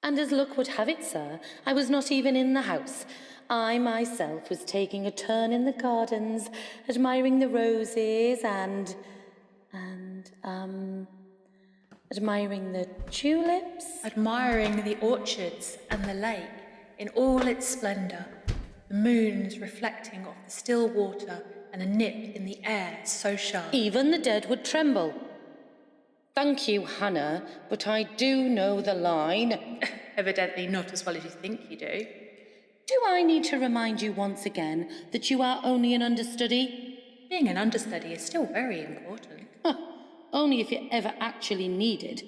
And as luck would have it, sir, I was not even in the house. I myself was taking a turn in the gardens, admiring the roses and admiring the tulips. Admiring the orchards and the lake in all its splendour, the moons reflecting off the still water and a nip in the air so sharp. Even the dead would tremble. Thank you, Hannah, but I do know the line. Evidently not as well as you think you do. Do I need to remind you once again that you are only an understudy? Being an understudy is still very important. Only if you're ever actually needed.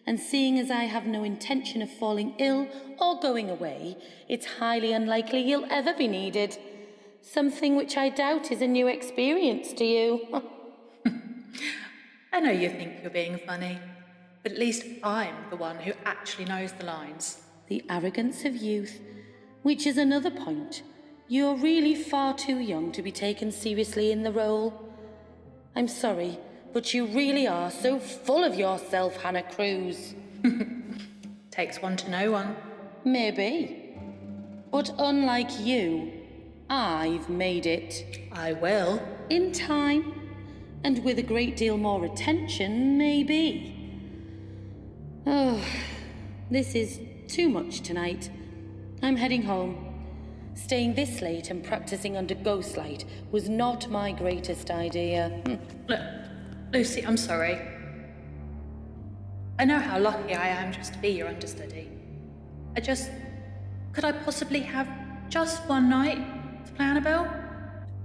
And seeing as I have no intention of falling ill or going away, it's highly unlikely you'll ever be needed. Something which I doubt is a new experience to you. I know you think you're being funny, but at least I'm the one who actually knows the lines. The arrogance of youth, which is another point. You're really far too young to be taken seriously in the role. I'm sorry, but you really are so full of yourself, Hannah Cruz. Takes one to know one. Maybe. But unlike you, I've made it. I will. In time, and with a great deal more attention, maybe. Oh, this is too much tonight. I'm heading home. Staying this late and practicing under ghost light was not my greatest idea. Look, Lucy, I'm sorry. I know how lucky I am just to be your understudy. Could I possibly have just one night to play Annabelle?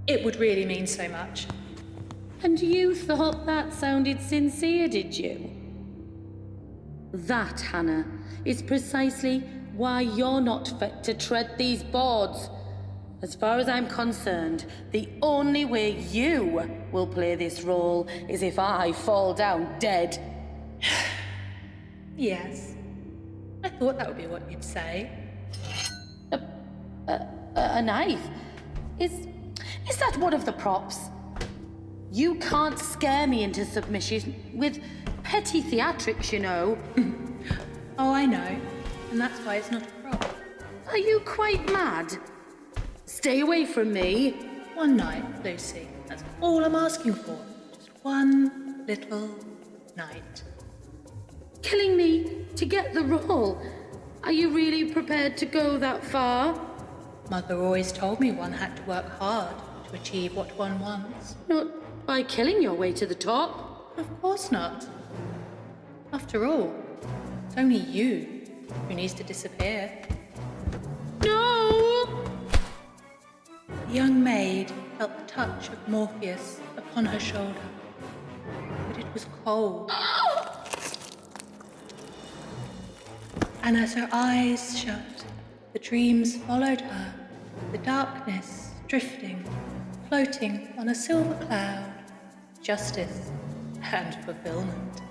It would really mean so much. And you thought that sounded sincere, did you? That, Hannah, is precisely why you're not fit to tread these boards. As far as I'm concerned, the only way you will play this role is if I fall down dead. Yes. I thought that would be what you'd say. A knife? Is that one of the props? You can't scare me into submission with petty theatrics, you know. Oh, I know. And that's why it's not a prop. Are you quite mad? Stay away from me. One night, Lucy. That's all I'm asking for. Just one little night. Killing me to get the role. Are you really prepared to go that far? Mother always told me one had to work hard to achieve what one wants. Not by killing your way to the top. Of course not. After all, it's only you who needs to disappear. No! The young maid felt the touch of Morpheus upon her shoulder, but it was cold. And as her eyes shut, the dreams followed her, the darkness drifting, floating on a silver cloud, justice and fulfillment.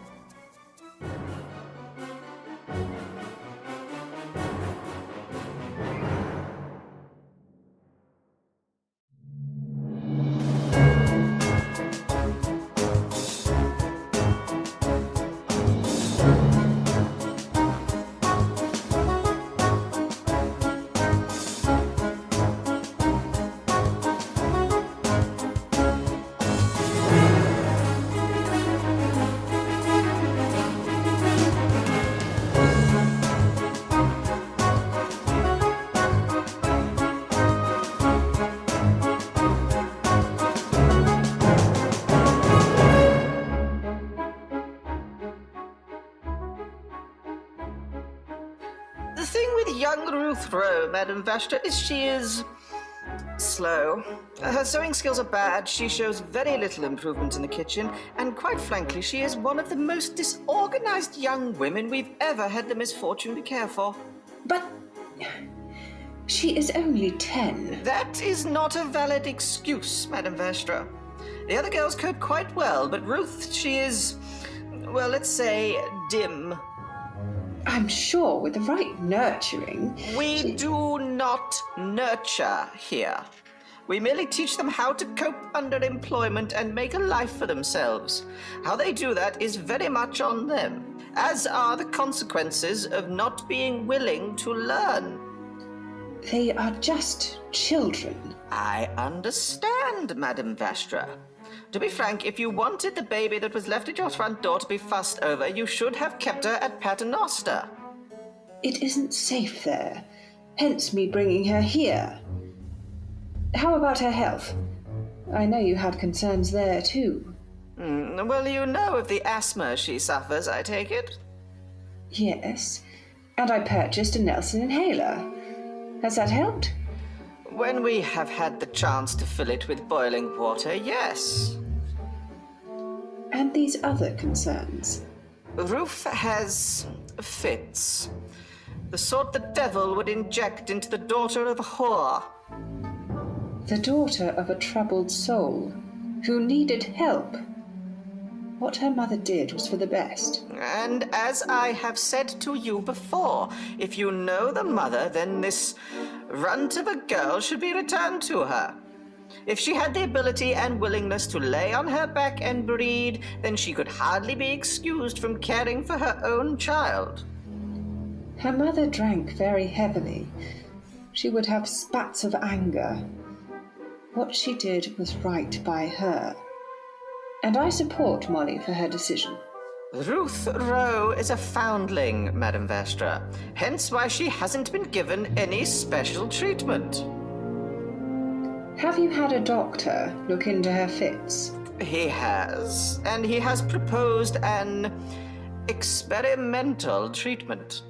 The thing with young Ruth Rowe, Madame Vastra, is she is slow. Her sewing skills are bad, she shows very little improvement in the kitchen, and quite frankly, she is one of the most disorganized young women we've ever had the misfortune to care for. But she is only 10. That is not a valid excuse, Madame Vastra. The other girls cope quite well, but Ruth, she is, well, let's say, dim. I'm sure with the right nurturing... We do not nurture here. We merely teach them how to cope under employment and make a life for themselves. How they do that is very much on them. as are the consequences of not being willing to learn. They are just children. I understand, Madame Vastra. To be frank, if you wanted the baby that was left at your front door to be fussed over, you should have kept her at Paternoster. It isn't safe there, hence me bringing her here. How about her health? I know you had concerns there, too. Well, you know of the asthma she suffers, I take it? Yes, and I purchased a Nelson inhaler. Has that helped? When we have had the chance to fill it with boiling water, yes. And these other concerns? Ruth has fits. The sort the devil would inject into the daughter of a whore. The daughter of a troubled soul who needed help. What her mother did was for the best. And as I have said to you before, if you know the mother, then this runt of a girl should be returned to her. If she had the ability and willingness to lay on her back and breed, then she could hardly be excused from caring for her own child. Her mother drank very heavily. She would have spats of anger. What she did was right by her. And I support Molly for her decision. Ruth Rowe is a foundling, Madame Vastra, hence why she hasn't been given any special treatment. Have you had a doctor look into her fits? He has, and he has proposed an experimental treatment.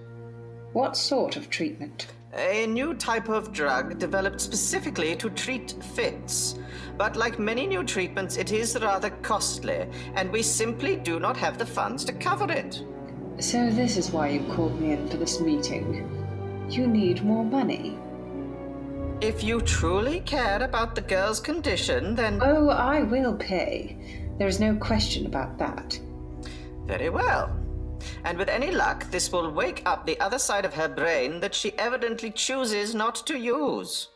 What sort of treatment? A new type of drug developed specifically to treat fits. But like many new treatments, it is rather costly, and we simply do not have the funds to cover it. So this is why you called me in for this meeting. You need more money. If you truly care about the girl's condition, then... Oh, I will pay. There is no question about that. Very well. And with any luck, this will wake up the other side of her brain that she evidently chooses not to use.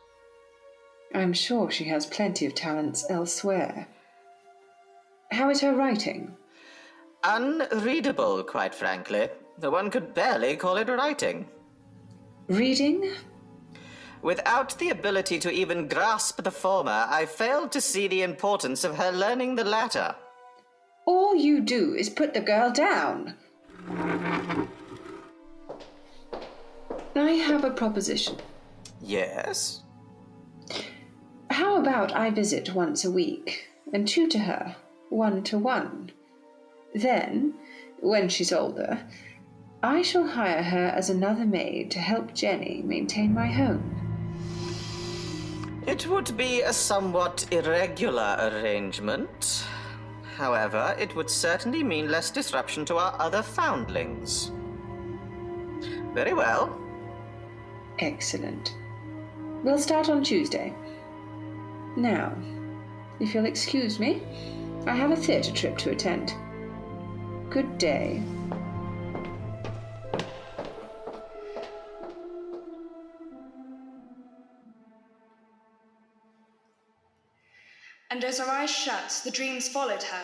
I'm sure she has plenty of talents elsewhere. How is her writing? Unreadable, quite frankly. One could barely call it writing. Reading? Without the ability to even grasp the former, I failed to see the importance of her learning the latter. All you do is put the girl down. I have a proposition. Yes? How about I visit once a week and tutor her 1-to-1? Then, when she's older, I shall hire her as another maid to help Jenny maintain my home. It would be a somewhat irregular arrangement. However, it would certainly mean less disruption to our other foundlings. Very well. Excellent. We'll start on Tuesday. Now, if you'll excuse me, I have a theatre trip to attend. Good day. And as her eyes shut, the dreams followed her,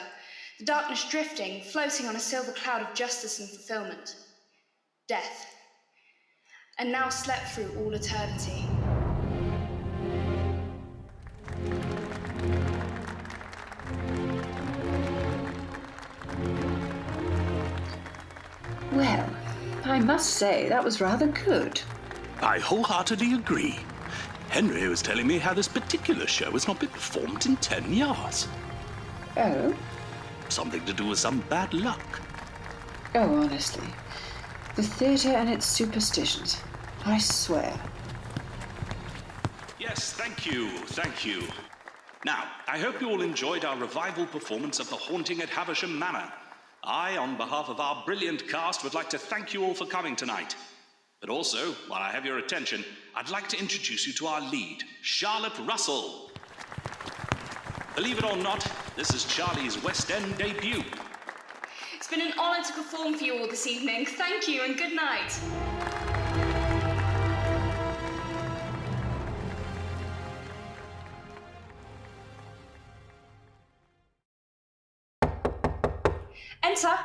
the darkness drifting, floating on a silver cloud of justice and fulfillment. Death. And now slept through all eternity. Well, I must say that was rather good. I wholeheartedly agree. Henry was telling me how this particular show has not been performed in 10 years. Oh? Something to do with some bad luck. Oh, honestly. The theatre and its superstitions. I swear. Yes, thank you. Now, I hope you all enjoyed our revival performance of The Haunting at Havisham Manor. I, on behalf of our brilliant cast, would like to thank you all for coming tonight. But also, while I have your attention, I'd like to introduce you to our lead, Charlotte Russell. Believe it or not, this is Charlie's West End debut. It's been an honour to perform for you all this evening. Thank you and good night. Enter.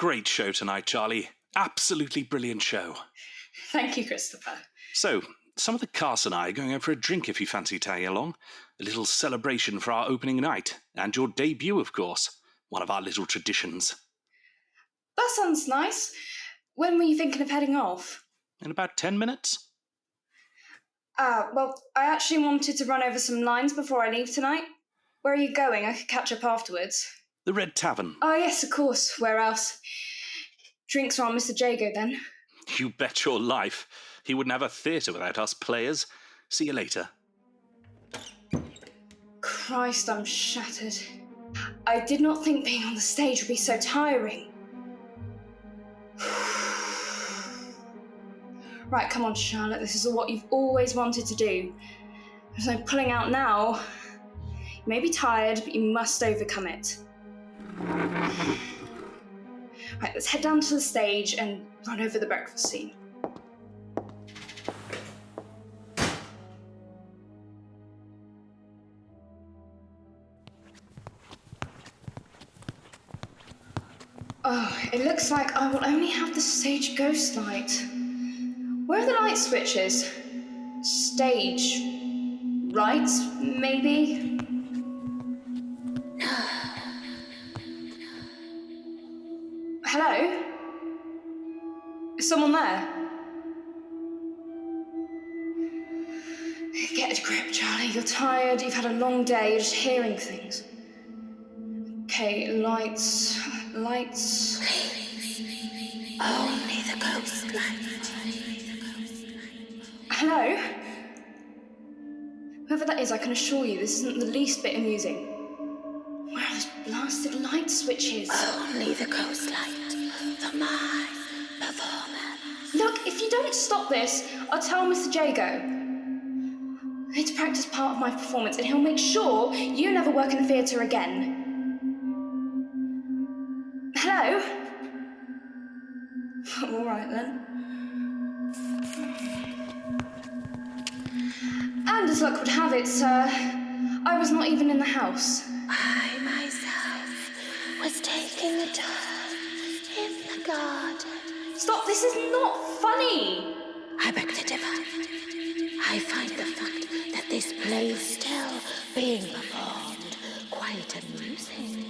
Great show tonight, Charlie. Absolutely brilliant show. Thank you, Christopher. So, some of the cast and I are going out for a drink if you fancy tagging along. A little celebration for our opening night. And your debut, of course. One of our little traditions. That sounds nice. When were you thinking of heading off? In about 10 minutes? Well, I actually wanted to run over some lines before I leave tonight. Where are you going? I could catch up afterwards. The Red Tavern. Oh, yes, of course. Where else? Drinks are on Mr. Jago, then. You bet your life. He wouldn't have a theatre without us players. See you later. Christ, I'm shattered. I did not think being on the stage would be so tiring. Right, come on, Charlotte. This is what you've always wanted to do. There's no pulling out now. You may be tired, but you must overcome it. Right, let's head down to the stage and run over the breakfast scene. Oh, it looks like I will only have the stage ghost light. Where are the light switches? Stage right, maybe? Hello? Is someone there? Get a grip, Charlie. You're tired, you've had a long day, you're just hearing things. Okay, lights. Only the ghost light. Hello? Whoever that is, I can assure you this isn't the least bit amusing. Where are those blasted light switches? Only the ghost light for my performance. Look, if you don't stop this, I'll tell Mr. Jago. I need to practice part of my performance, and he'll make sure you never work in the theatre again. Hello? All right, then. And as luck would have it, sir, I was not even in the house. I myself was taking a turn in the garden. Stop, this is not funny! I beg to differ. I find the fact that this play is still being performed quite amusing.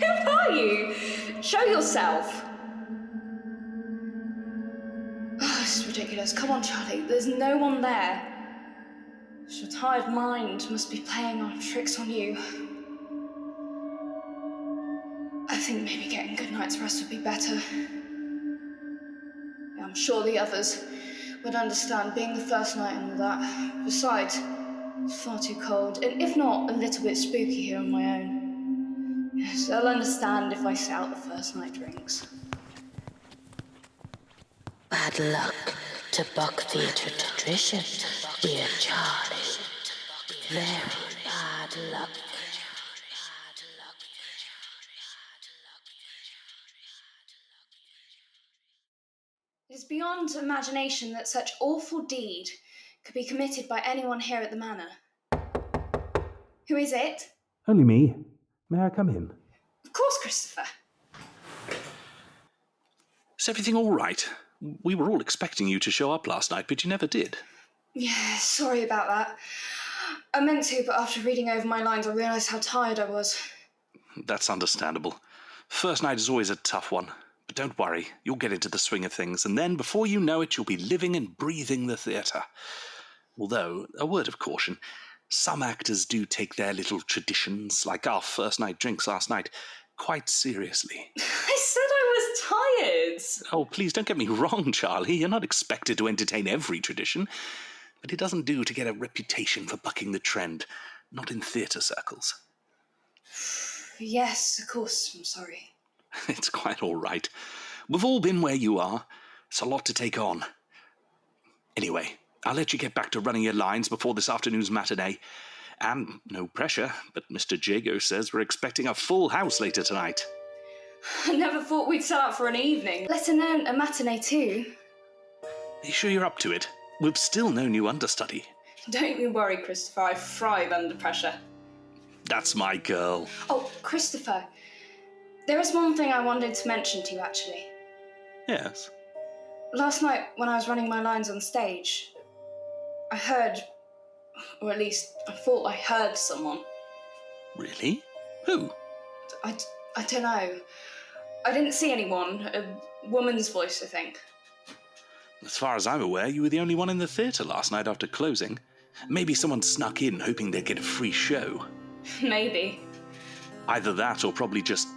Who are you? Show yourself. Oh, this is ridiculous. Come on, Charlie. There's no one there. Your tired mind must be playing our tricks on you. I think maybe getting good night's rest would be better. Yeah, I'm sure the others would understand being the first night and all that. Besides, it's far too cold, and if not, a little bit spooky here on my own. Yes, they'll understand if I set out the first night drinks. Bad luck to buck theatre tradition, dear Charlie. Very bad luck. It is beyond imagination that such awful deed could be committed by anyone here at the manor. Who is it? Only me. May I come in? Of course, Christopher. Is everything all right? We were all expecting you to show up last night, but you never did. Yeah, sorry about that. I meant to, but after reading over my lines, I realised how tired I was. That's understandable. First night is always a tough one. But don't worry, you'll get into the swing of things, and then, before you know it, you'll be living and breathing the theatre. Although, a word of caution, some actors do take their little traditions, like our first night drinks last night, quite seriously. I said I was tired. Oh, please don't get me wrong, Charlie. You're not expected to entertain every tradition. But it doesn't do to get a reputation for bucking the trend, not in theatre circles. Yes, of course, I'm sorry. It's quite all right. We've all been where you are. It's a lot to take on. Anyway, I'll let you get back to running your lines before this afternoon's matinee. And no pressure, but Mr. Jago says we're expecting a full house later tonight. I never thought we'd sell out for an evening, let alone a matinee too. Are you sure you're up to it? We've still no new understudy. Don't you worry, Christopher, I thrive under pressure. That's my girl. Oh, Christopher, There is one thing I wanted to mention to you, actually. Yes. Last night, when I was running my lines on stage, I heard, or at least I thought I heard someone. Really? Who? I don't know. I didn't see anyone. A woman's voice, I think. As far as I'm aware, you were the only one in the theatre last night after closing. Maybe someone snuck in hoping they'd get a free show. Maybe. Either that or probably just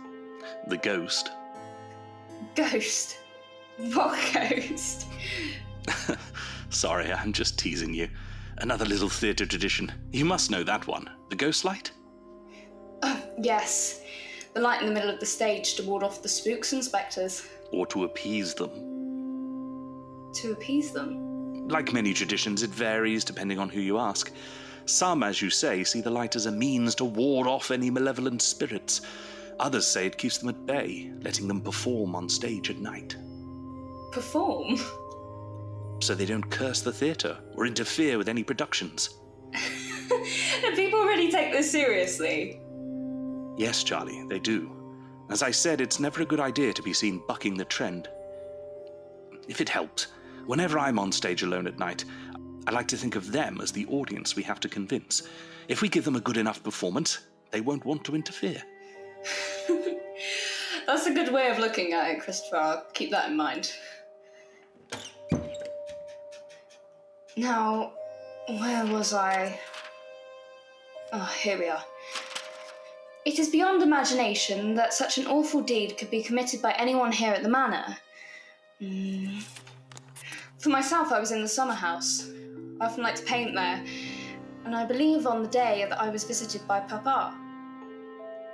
the ghost. Ghost? What ghost? Sorry, I'm just teasing you. Another little theatre tradition. You must know that one. The ghost light? Yes. The light in the middle of the stage to ward off the spooks and spectres. Or to appease them. To appease them? Like many traditions, it varies depending on who you ask. Some, as you say, see the light as a means to ward off any malevolent spirits. Others say it keeps them at bay, letting them perform on stage at night. Perform? So they don't curse the theatre or interfere with any productions. Do people really take this seriously? Yes, Charlie, they do. As I said, it's never a good idea to be seen bucking the trend. If it helps, whenever I'm on stage alone at night, I like to think of them as the audience we have to convince. If we give them a good enough performance, they won't want to interfere. That's a good way of looking at it, Christopher. I'll keep that in mind. Now, where was I? Oh, here we are. It is beyond imagination that such an awful deed could be committed by anyone here at the manor. For myself, I was in the summer house. I often like to paint there, and I believe on the day that I was visited by Papa.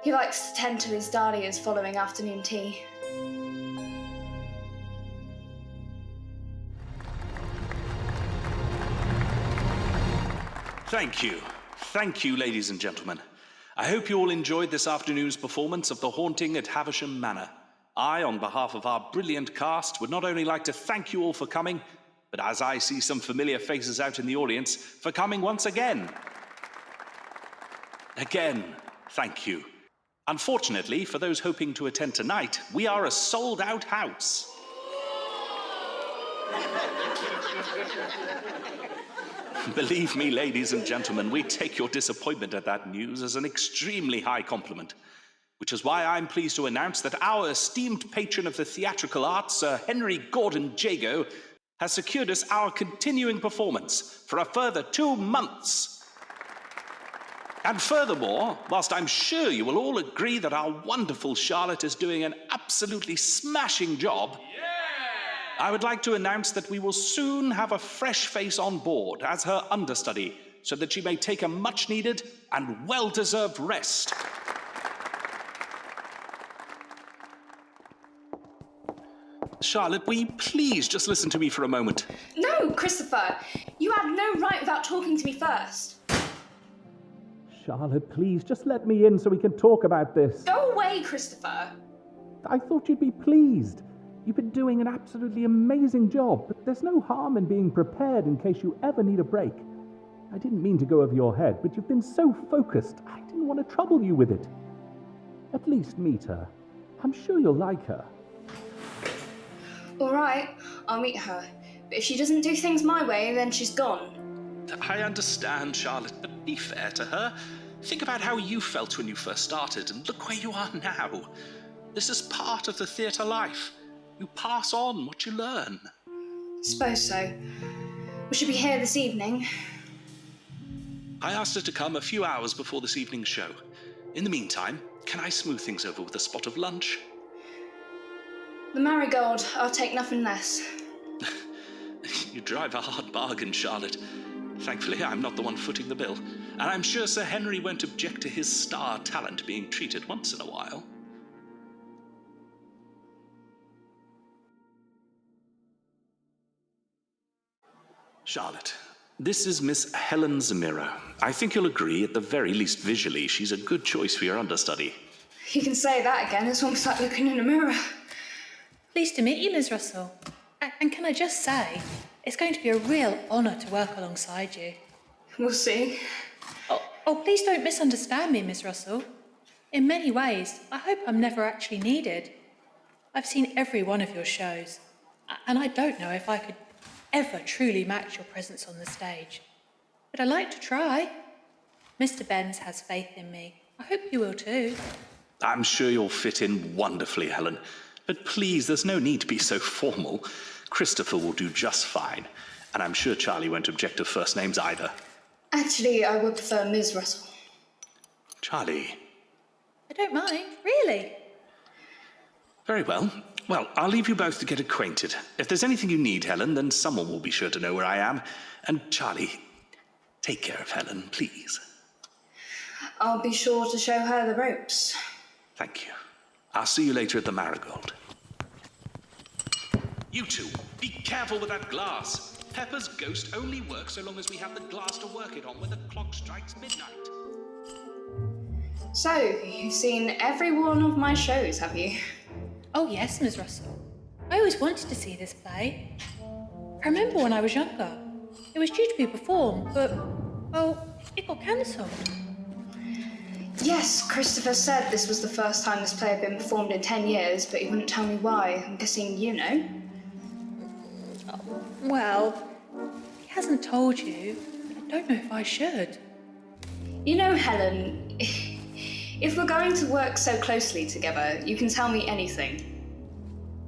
He likes to tend to his dahlias following afternoon tea. Thank you. Thank you, ladies and gentlemen. I hope you all enjoyed this afternoon's performance of The Haunting at Havisham Manor. I, on behalf of our brilliant cast, would not only like to thank you all for coming, but as I see some familiar faces out in the audience, for coming once again. Again, thank you. Unfortunately, for those hoping to attend tonight, we are a sold-out house. Believe me, ladies and gentlemen, we take your disappointment at that news as an extremely high compliment, which is why I'm pleased to announce that our esteemed patron of the theatrical arts, Sir Henry Gordon Jago, has secured us our continuing performance for a further 2 months. And furthermore, whilst I'm sure you will all agree that our wonderful Charlotte is doing an absolutely smashing job, I would like to announce that we will soon have a fresh face on board as her understudy, so that she may take a much-needed and well-deserved rest. Charlotte, will you please just listen to me for a moment? No, Christopher! You had no right without talking to me first. Charlotte, please, just let me in so we can talk about this. Go away, Christopher! I thought you'd be pleased. You've been doing an absolutely amazing job, but there's no harm in being prepared in case you ever need a break. I didn't mean to go over your head, but you've been so focused, I didn't want to trouble you with it. At least meet her. I'm sure you'll like her. All right, I'll meet her. But if she doesn't do things my way, then she's gone. I understand, Charlotte, but be fair to her. Think about how you felt when you first started, and look where you are now. This is part of the theatre life. You pass on what you learn. Suppose so. We should be here this evening. I asked her to come a few hours before this evening's show. In the meantime, can I smooth things over with a spot of lunch? The marigold, I'll take nothing less. You drive a hard bargain, Charlotte. Thankfully, I'm not the one footing the bill, and I'm sure Sir Henry won't object to his star talent being treated once in a while. Charlotte, this is Miss Helen Zamira. I think you'll agree, at the very least visually, she's a good choice for your understudy. You can say that again, it's almost like looking in a mirror. Pleased to meet you, Ms. Russell. And can I just say, it's going to be a real honour to work alongside you. We'll see. Oh, please don't misunderstand me, Miss Russell. In many ways, I hope I'm never actually needed. I've seen every one of your shows, and I don't know if I could ever truly match your presence on the stage. But I like to try. Mr. Benz has faith in me. I hope you will too. I'm sure you'll fit in wonderfully, Helen. But please, there's no need to be so formal. Christopher will do just fine. And I'm sure Charlie won't object to first names either. Actually, I would prefer Ms. Russell. Charlie. I don't mind, really. Very well. Well, I'll leave you both to get acquainted. If there's anything you need, Helen, then someone will be sure to know where I am. And Charlie, take care of Helen, please. I'll be sure to show her the ropes. Thank you. I'll see you later at the Marigold. You two, be careful with that glass. Pepper's ghost only works so long as we have the glass to work it on when the clock strikes midnight. So, you've seen every one of my shows, have you? Oh yes, Ms. Russell. I always wanted to see this play. I remember when I was younger. It was due to be performed, but, well, it got cancelled. Yes, Christopher said this was the first time this play had been performed in 10 years, but he wouldn't tell me why. I'm guessing you know. Well, he hasn't told you. I don't know if I should. You know, Helen, if we're going to work so closely together, you can tell me anything.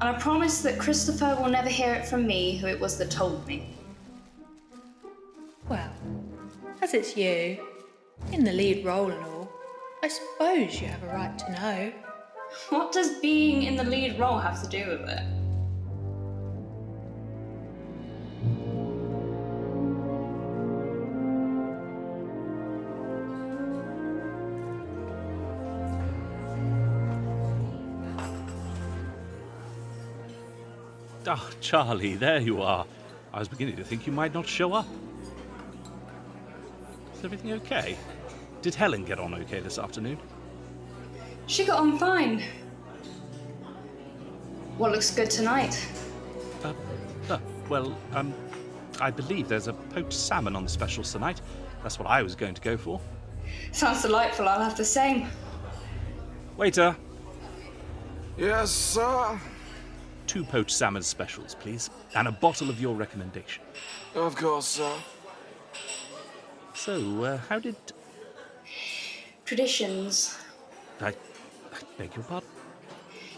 And I promise that Christopher will never hear it from me who it was that told me. Well, as it's you, in the lead role and all, I suppose you have a right to know. What does being in the lead role have to do with it? Oh, Charlie, there you are. I was beginning to think you might not show up. Is everything okay? Did Helen get on okay this afternoon? She got on fine. What looks good tonight? I believe there's a poached salmon on the specials tonight. That's what I was going to go for. Sounds delightful, I'll have the same. Waiter, Yes, sir. 2 poached salmon specials, please. And a bottle of your recommendation. Of course, sir. So, how did... Traditions. I beg your pardon?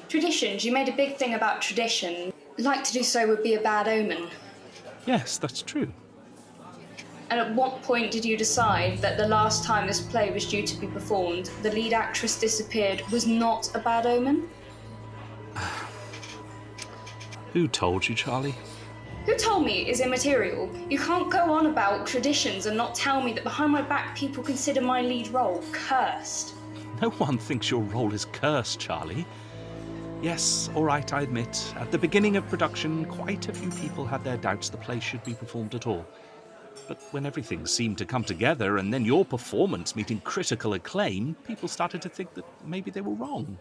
Traditions. You made a big thing about tradition. Like to do so would be a bad omen. Yes, that's true. And at what point did you decide that the last time this play was due to be performed, the lead actress disappeared was not a bad omen? Who told you, Charlie? Who told me is immaterial. You can't go on about traditions and not tell me that behind my back people consider my lead role cursed. No one thinks your role is cursed, Charlie. Yes, all right, I admit. At the beginning of production, quite a few people had their doubts the play should be performed at all. But when everything seemed to come together, and then your performance meeting critical acclaim, people started to think that maybe they were wrong.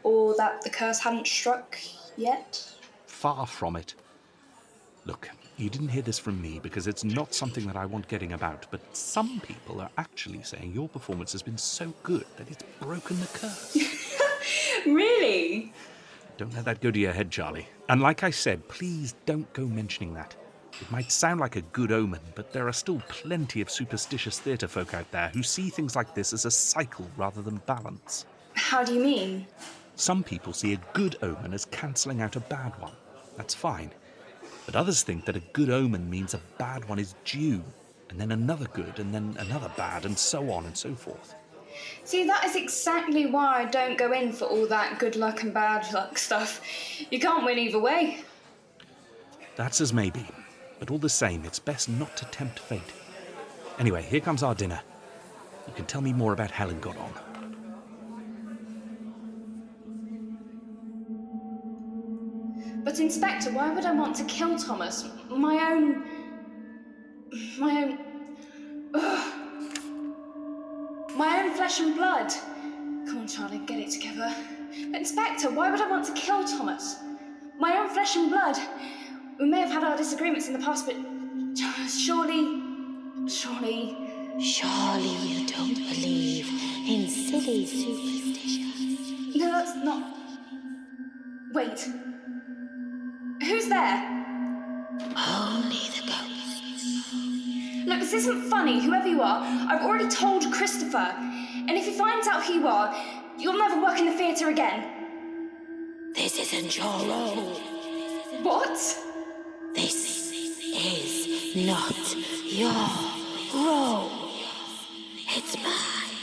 Or that the curse hadn't struck yet? Far from it. Look, you didn't hear this from me because it's not something that I want getting about, but some people are actually saying your performance has been so good that it's broken the curse. Really? Don't let that go to your head, Charlie. And like I said, please don't go mentioning that. It might sound like a good omen, but there are still plenty of superstitious theatre folk out there who see things like this as a cycle rather than balance. How do you mean? Some people see a good omen as cancelling out a bad one. That's fine. But others think that a good omen means a bad one is due, and then another good, and then another bad, and so on and so forth. See, that is exactly why I don't go in for all that good luck and bad luck stuff. You can't win either way. That's as maybe. But all the same, it's best not to tempt fate. Anyway, here comes our dinner. You can tell me more about how Helen got on. But Inspector, why would I want to kill Thomas? My own flesh and blood. Come on, Charlie, get it together. But Inspector, why would I want to kill Thomas? My own flesh and blood. We may have had our disagreements in the past, but surely... Surely you don't believe in silly superstitions. No, that's not... Wait. Who's there? Only the ghosts. Look, this isn't funny, whoever you are. I've already told Christopher. And if he finds out who you are, you'll never work in the theatre again. This isn't your role. What? This is not your role. It's mine.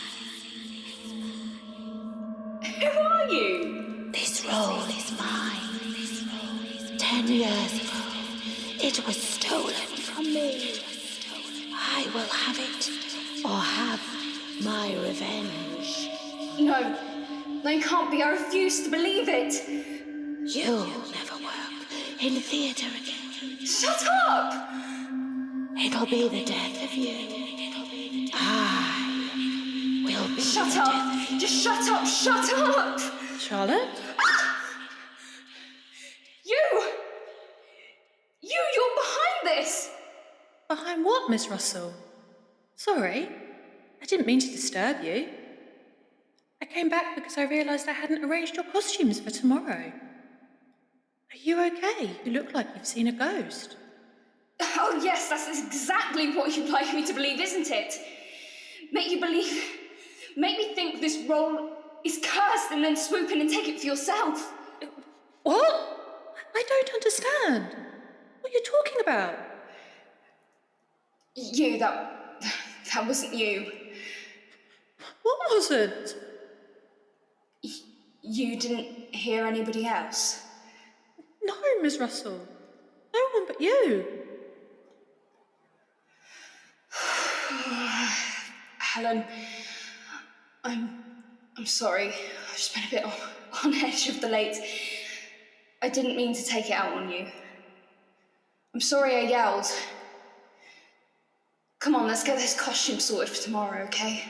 Who are you? This role is mine. 10 years ago, it was stolen from me. I will have it, or have my revenge. No. No, you can't be. I refuse to believe it. You'll never work in theatre again. Shut up! It'll be the death of you. I will be Shut the up! death of you. Just shut up! Shut up! Charlotte? You're behind this! Behind what, Miss Russell? Sorry, I didn't mean to disturb you. I came back because I realised I hadn't arranged your costumes for tomorrow. Are you okay? You look like you've seen a ghost. Oh yes, that's exactly what you'd like me to believe, isn't it? Make me think this role is cursed and then swoop in and take it for yourself. What? I don't understand. What are you talking about? That wasn't you. What was it? You didn't hear anybody else? No, Miss Russell. No one but you. Helen, I'm sorry. I've just been a bit on edge of the late. I didn't mean to take it out on you. I'm sorry I yelled. Come on, let's get this costume sorted for tomorrow, okay?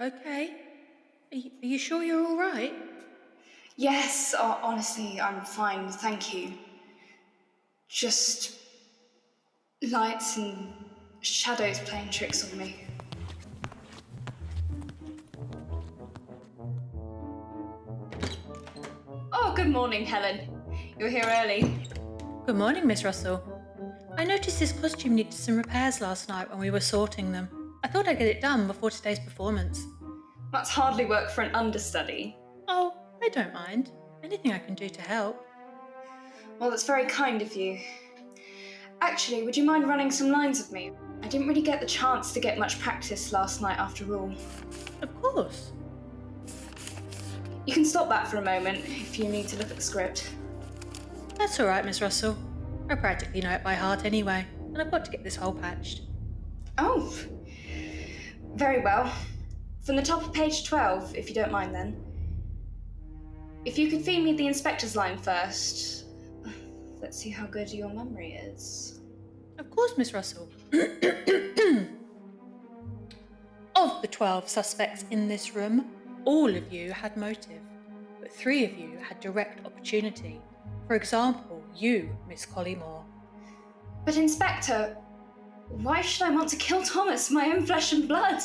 Okay. Are you sure you're all right? Yes, honestly, I'm fine, thank you. Just lights and shadows playing tricks on me. Oh, good morning, Helen. You're here early. Good morning, Miss Russell. I noticed this costume needed some repairs last night when we were sorting them. I thought I'd get it done before today's performance. That's hardly work for an understudy. Oh, I don't mind. Anything I can do to help. Well, that's very kind of you. Actually, would you mind running some lines with me? I didn't really get the chance to get much practice last night after all. Of course. You can stop that for a moment if you need to look at the script. That's all right, Miss Russell. I practically know it by heart anyway, and I've got to get this hole patched. Oh, very well. From the top of page 12, if you don't mind then. If you could feed me the inspector's line first. Let's see how good your memory is. Of course, Miss Russell. Of the 12 suspects in this room, all of you had motive, but 3 of you had direct opportunity. For example, you, Miss Collymore. But Inspector, why should I want to kill Thomas, my own flesh and blood?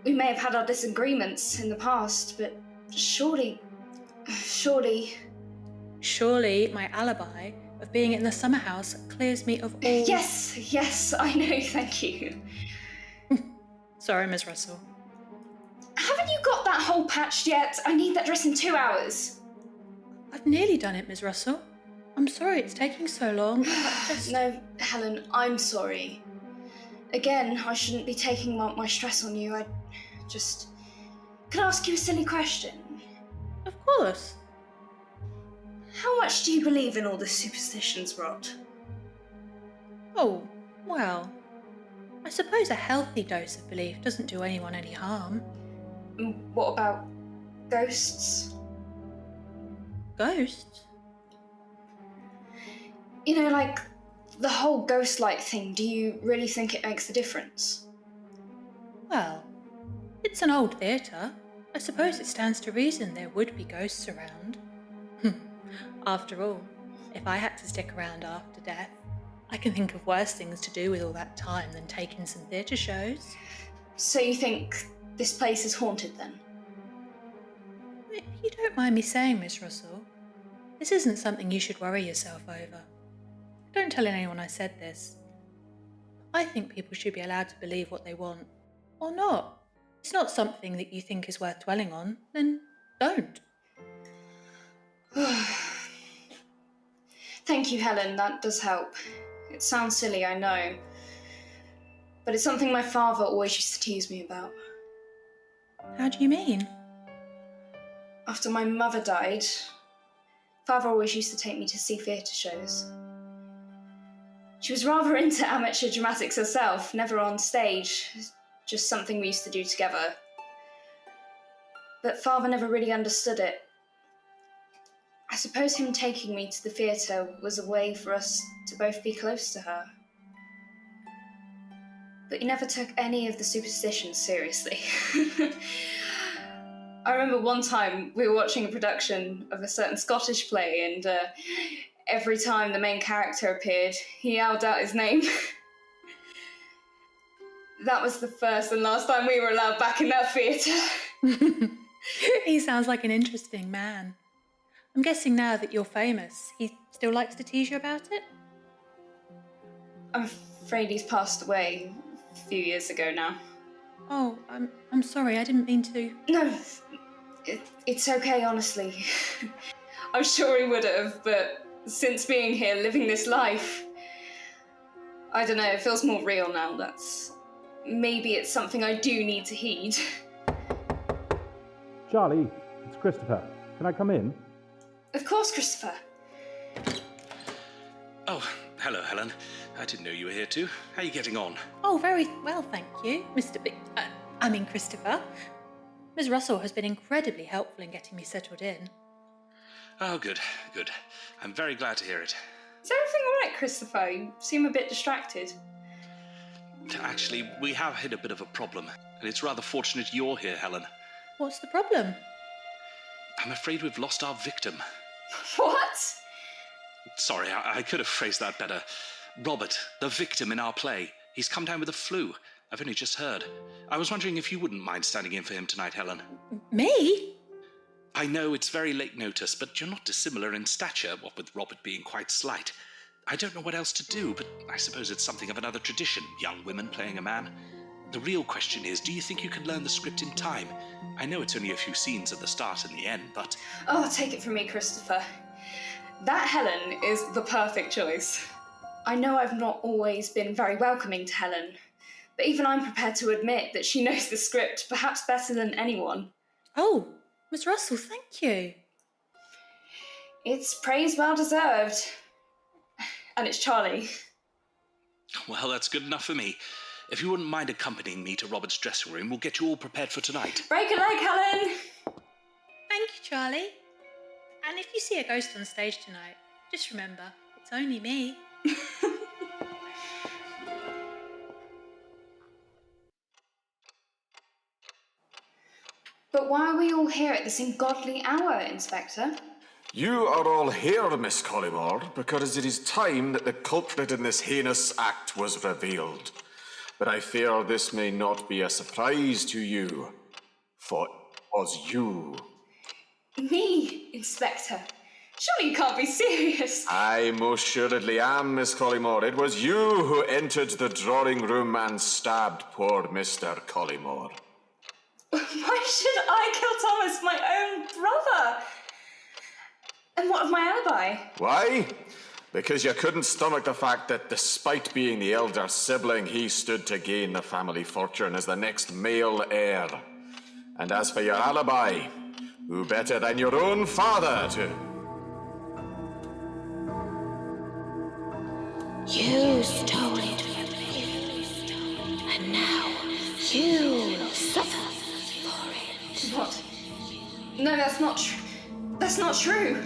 We may have had our disagreements in the past, but surely... Surely my alibi of being in the summer house clears me of all... Yes, I know, thank you. Sorry, Miss Russell. Haven't you got that hole patched yet? I need that dress in 2 hours. I've nearly done it, Miss Russell. I'm sorry it's taking so long. No, Helen, I'm sorry. Again, I shouldn't be taking my stress on you. I just... Can I ask you a silly question? Of course. How much do you believe in all this superstitions rot? Oh, well, I suppose a healthy dose of belief doesn't do anyone any harm. What about ghosts? Ghosts? You know, like the whole ghost-like thing, do you really think it makes a difference? Well, it's an old theatre. I suppose it stands to reason there would be ghosts around. After all, if I had to stick around after death, I can think of worse things to do with all that time than taking some theatre shows. So you think this place is haunted then? If you don't mind me saying, Miss Russell, this isn't something you should worry yourself over. Don't tell anyone I said this. I think people should be allowed to believe what they want, or not. If it's not something that you think is worth dwelling on, then don't. Thank you, Helen, that does help. It sounds silly, I know. But it's something my father always used to tease me about. How do you mean? After my mother died, Father always used to take me to see theatre shows. She was rather into amateur dramatics herself, never on stage, just something we used to do together. But Father never really understood it. I suppose him taking me to the theatre was a way for us to both be close to her. But he never took any of the superstitions seriously. I remember one time we were watching a production of a certain Scottish play, and every time the main character appeared, he yelled out his name. That was the first and last time we were allowed back in that theatre. He sounds like an interesting man. I'm guessing now that you're famous, he still likes to tease you about it? I'm afraid he's passed away a few years ago now. Oh, I'm sorry, I didn't mean to. No, it's okay, honestly. I'm sure he would have, but since being here, living this life, I don't know, it feels more real now. Maybe it's something I do need to heed. Charlie, it's Christopher. Can I come in? Of course, Christopher. Oh, hello, Helen. I didn't know you were here too. How are you getting on? Oh, very well, thank you, Christopher. Ms. Russell has been incredibly helpful in getting me settled in. Oh, good. I'm very glad to hear it. Is everything all right, Christopher? You seem a bit distracted. Actually, we have hit a bit of a problem, and it's rather fortunate you're here, Helen. What's the problem? I'm afraid we've lost our victim. What? Sorry, I could have phrased that better. Robert, the victim in our play. He's come down with the flu. I've only just heard. I was wondering if you wouldn't mind standing in for him tonight, Helen. Me? I know it's very late notice, but you're not dissimilar in stature, what with Robert being quite slight. I don't know what else to do, but I suppose it's something of another tradition, young women playing a man. The real question is, do you think you can learn the script in time? I know it's only a few scenes at the start and the end, but... Oh, take it from me, Christopher. That Helen is the perfect choice. I know I've not always been very welcoming to Helen, but even I'm prepared to admit that she knows the script perhaps better than anyone. Oh, Miss Russell, thank you. It's praise well deserved. And it's Charlie. Well, that's good enough for me. If you wouldn't mind accompanying me to Robert's dressing room, we'll get you all prepared for tonight. Break a leg, Helen! Thank you, Charlie. And if you see a ghost on stage tonight, just remember, it's only me. But why are we all here at this ungodly hour, Inspector? You are all here, Miss Collymore, because it is time that the culprit in this heinous act was revealed. But I fear this may not be a surprise to you, for it was you. Me, Inspector? Surely you can't be serious. I most assuredly am, Miss Collymore. It was you who entered the drawing room and stabbed poor Mr. Collymore. Why should I kill Thomas, my own brother? And what of my alibi? Why? Because you couldn't stomach the fact that despite being the elder sibling, he stood to gain the family fortune as the next male heir. And as for your alibi, who better than your own father to... You stole it from me, and now you will suffer for it. What? No, that's not true. That's not true.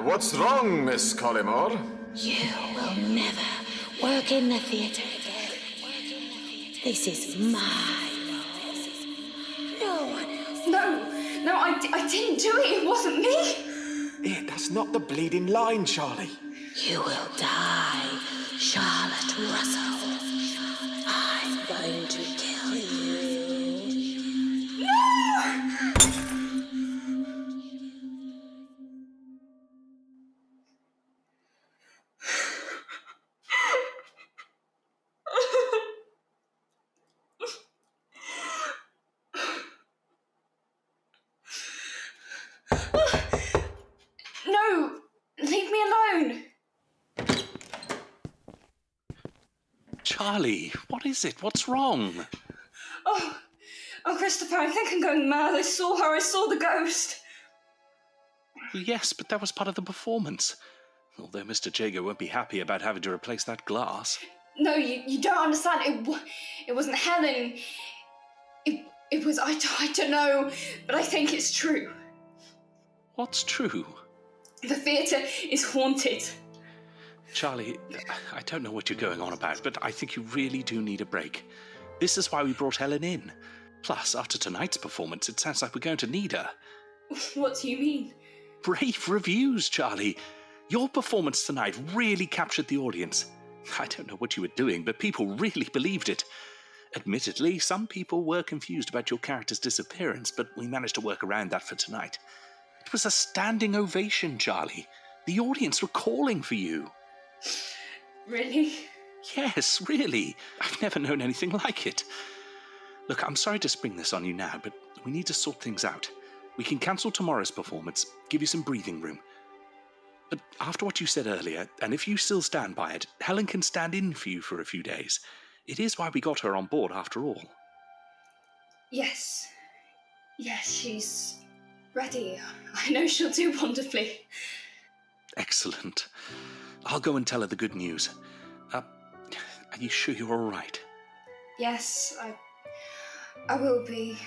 What's wrong, Miss Collymore? You will never work in the theatre again. This is my role. No one else. No, I didn't do it. It wasn't me. Hey, that's not the bleeding line, Charlie. You will die, Charlotte Russell. I'm going to kill you. No! Leave me alone! Charlie, what is it? What's wrong? Oh, Christopher, I think I'm going mad. I saw her. I saw the ghost. Well, yes, but that was part of the performance. Although Mr. Jago won't be happy about having to replace that glass. No, you don't understand. It wasn't Helen. It was, I don't know, but I think it's true. What's true? The theatre is haunted. Charlie, I don't know what you're going on about, but I think you really do need a break. This is why we brought Helen in. Plus, after tonight's performance, it sounds like we're going to need her. What do you mean? Rave reviews, Charlie. Your performance tonight really captured the audience. I don't know what you were doing, but people really believed it. Admittedly, some people were confused about your character's disappearance, but we managed to work around that for tonight. It was a standing ovation, Charlie. The audience were calling for you. Really? Yes, really. I've never known anything like it. Look, I'm sorry to spring this on you now, but we need to sort things out. We can cancel tomorrow's performance, give you some breathing room. But after what you said earlier, and if you still stand by it, Helen can stand in for you for a few days. It is why we got her on board after all. Yes. Yes, she's ready. I know she'll do wonderfully. Excellent. I'll go and tell her the good news. Are you sure you're all right? Yes, I will be.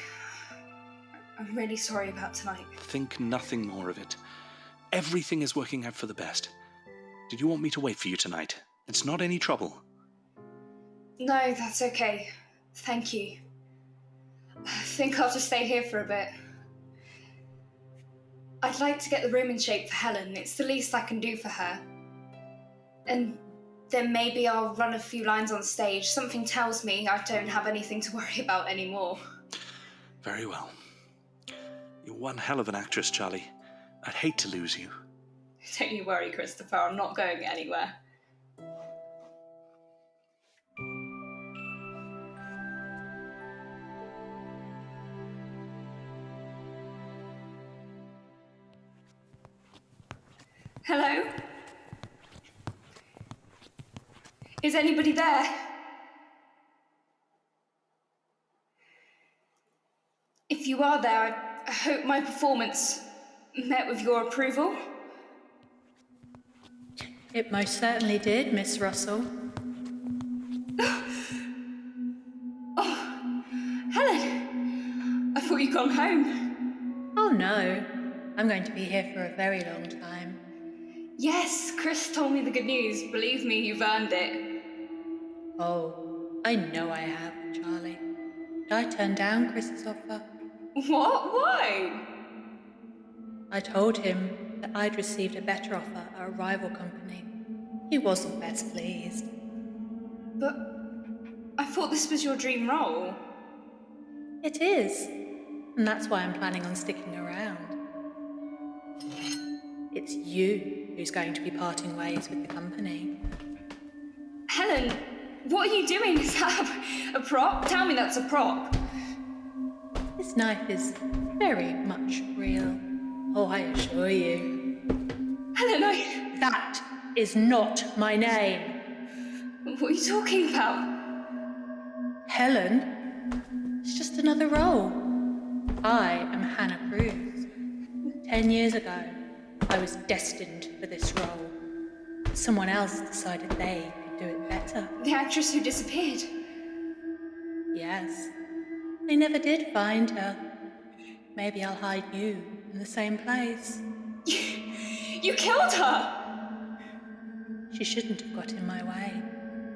I'm really sorry about tonight. Think nothing more of it. Everything is working out for the best. Did you want me to wait for you tonight? It's not any trouble. No, that's okay. Thank you. I think I'll just stay here for a bit. I'd like to get the room in shape for Helen. It's the least I can do for her. And then maybe I'll run a few lines on stage. Something tells me I don't have anything to worry about anymore. Very well. You're one hell of an actress, Charlie. I'd hate to lose you. Don't you worry, Christopher. I'm not going anywhere. Hello? Is anybody there? If you are there, I hope my performance met with your approval. It most certainly did, Miss Russell. Oh, Helen! I thought you'd gone home. Oh no, I'm going to be here for a very long time. Yes, Chris told me the good news. Believe me, you've earned it. Oh, I know I have, Charlie. Did I turn down Chris's offer? What? Why? I told him that I'd received a better offer at a rival company. He wasn't best pleased. But I thought this was your dream role. It is, and that's why I'm planning on sticking around. It's you who's going to be parting ways with the company. Helen, what are you doing? Is that a prop? Tell me that's a prop. This knife is very much real. Oh, I assure you. Helen, That is not my name. what are you talking about? Helen, it's just another role. I am Hannah Cruz. 10 years ago, I was destined for this role. Someone else decided they could do it better. The actress who disappeared. Yes, they never did find her. Maybe I'll hide you in the same place. You killed her! She shouldn't have got in my way.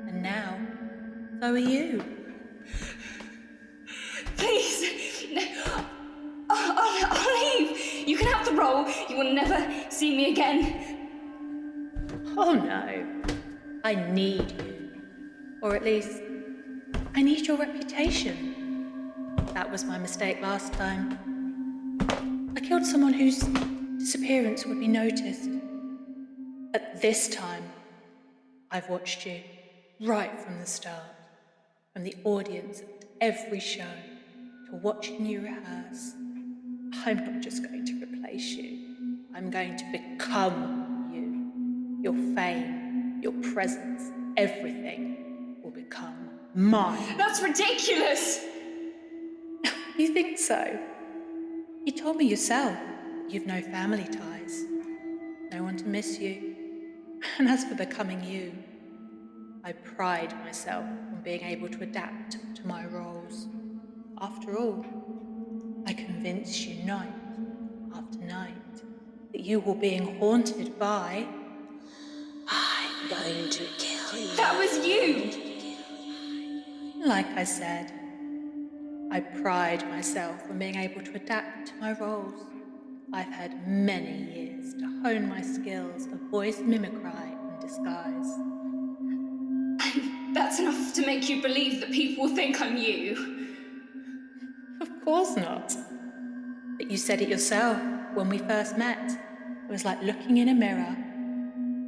And now, so are you. Please! No. I'll leave. You can have the role. You will never see me again. Oh no. I need you. Or at least, I need your reputation. That was my mistake last time. I killed someone whose disappearance would be noticed. But this time, I've watched you right from the start. From the audience at every show to watching you rehearse. I'm not just going to replace you. I'm going to become you. Your fame, your presence, everything will become mine. That's ridiculous! You think so? You told me yourself that you've no family ties. No one to miss you. And as for becoming you, I pride myself on being able to adapt to my roles. After all, I convince you night after night that you were being haunted by... I'm going to kill you. That was you! Like I said, I pride myself on being able to adapt to my roles. I've had many years to hone my skills of voice mimicry and disguise. That's enough to make you believe that people will think I'm you. Of course not. But you said it yourself when we first met. It was like looking in a mirror.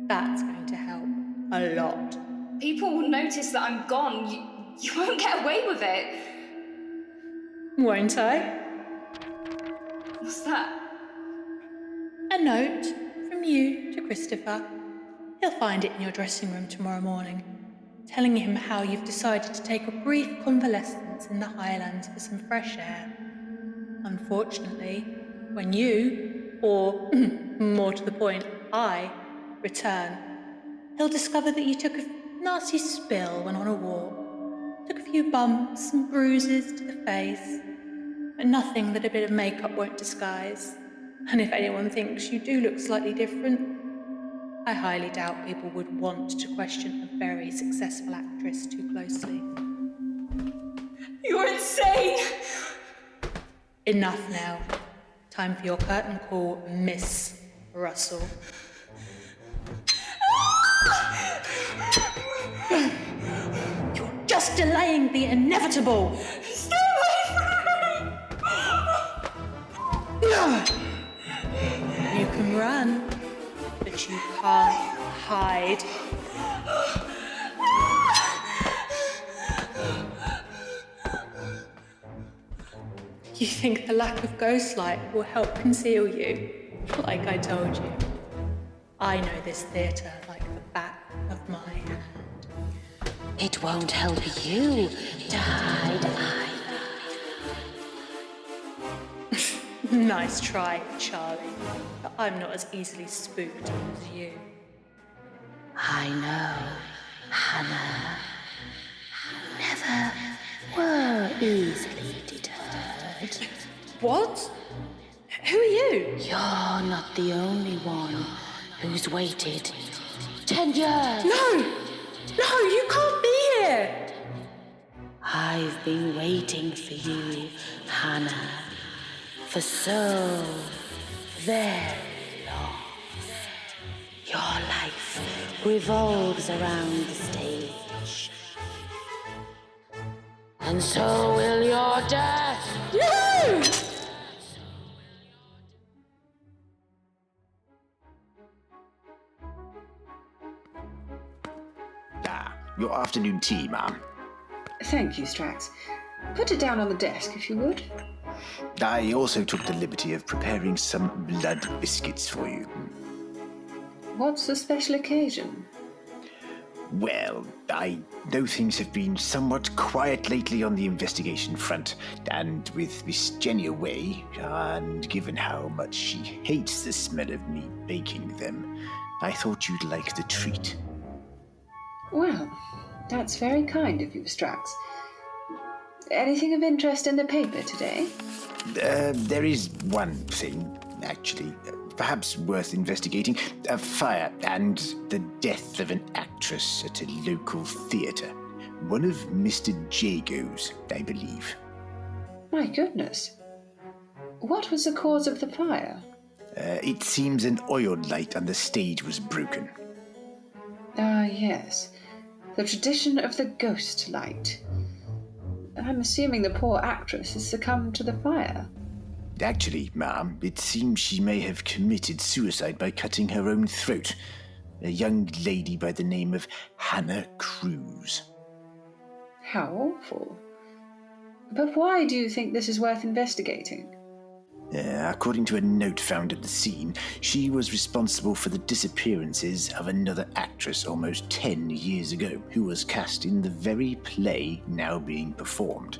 That's going to help a lot. People will notice that I'm gone. You won't get away with it. Won't I? What's that? A note from you to Christopher. He'll find it in your dressing room tomorrow morning, telling him how you've decided to take a brief convalescence in the Highlands for some fresh air. Unfortunately, when you, or more to the point, I, return, he'll discover that you took a nasty spill when on a walk, took a few bumps and bruises to the face, but nothing that a bit of makeup won't disguise. And if anyone thinks you do look slightly different, I highly doubt people would want to question a very successful actress too closely. You're insane! Enough now. Time for your curtain call, Miss Russell. You're just delaying the inevitable. Stay away from me! You can run, but you can't hide. You think the lack of ghost light will help conceal you? Like I told you, I know this theatre like the back of my hand. It won't help you to hide either. Nice try, Charlie, but I'm not as easily spooked as you. I know, Hannah. Never were easily deterred. What? Who are you? You're not the only one who's waited 10 years. No, you can't be here. I've been waiting for you, Hannah, for so very long. Your life revolves around the stage. And so will your death. No! Your afternoon tea, ma'am. Thank you, Strax. Put it down on the desk, if you would. I also took the liberty of preparing some blood biscuits for you. What's the special occasion? Well, I know things have been somewhat quiet lately on the investigation front, and with Miss Jenny away, and given how much she hates the smell of me baking them, I thought you'd like the treat. Well, that's very kind of you, Strax. Anything of interest in the paper today? There is one thing, actually, perhaps worth investigating. A fire and the death of an actress at a local theatre. One of Mr. Jago's, I believe. My goodness. What was the cause of the fire? It seems an oil light on the stage was broken. Ah, yes. The tradition of the ghost light. I'm assuming the poor actress has succumbed to the fire. Actually, ma'am, it seems she may have committed suicide by cutting her own throat. A young lady by the name of Hannah Cruz. How awful. But why do you think this is worth investigating? According to a note found at the scene, she was responsible for the disappearances of another actress almost 10 years ago, who was cast in the very play now being performed.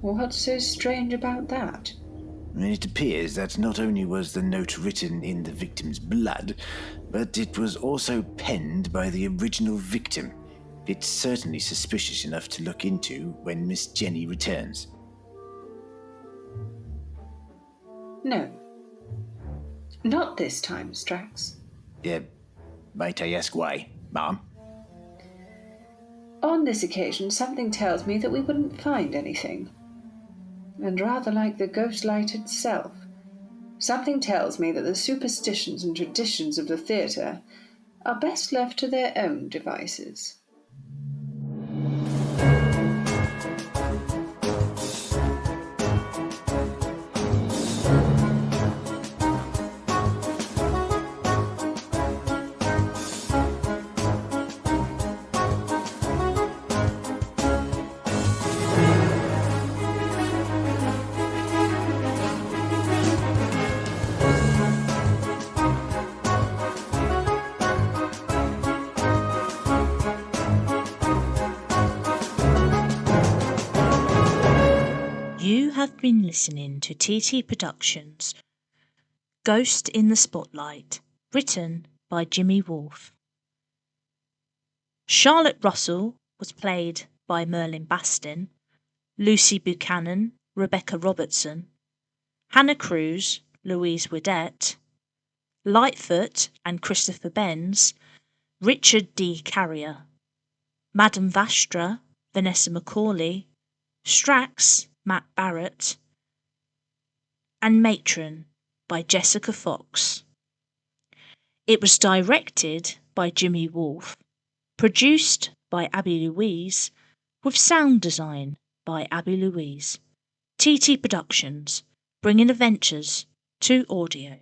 What's so strange about that? It appears that not only was the note written in the victim's blood, but it was also penned by the original victim. It's certainly suspicious enough to look into when Miss Jenny returns. No. Not this time, Strax. Might I ask why, ma'am? On this occasion, something tells me that we wouldn't find anything. And rather like the ghost light itself, something tells me that the superstitions and traditions of the theatre are best left to their own devices. You have been listening to TT Productions' Ghost in the Spotlight, written by Jimi Wolfe. Charlotte Russell was played by Merlin Bastin, Lucy Buchanan, Rebecca Robertson, Hannah Cruz, Louise Widett, Lightfoot and Christopher Benz, Richard D. Carrier, Madame Vastra, Vanessa Macaulay, Strax, Matt Barrett, and Matron by Jessica Fox. It was directed by Jimi Wolfe, produced by Abi Louise, with sound design by Abi Louise. TT Productions, bringing adventures to audio.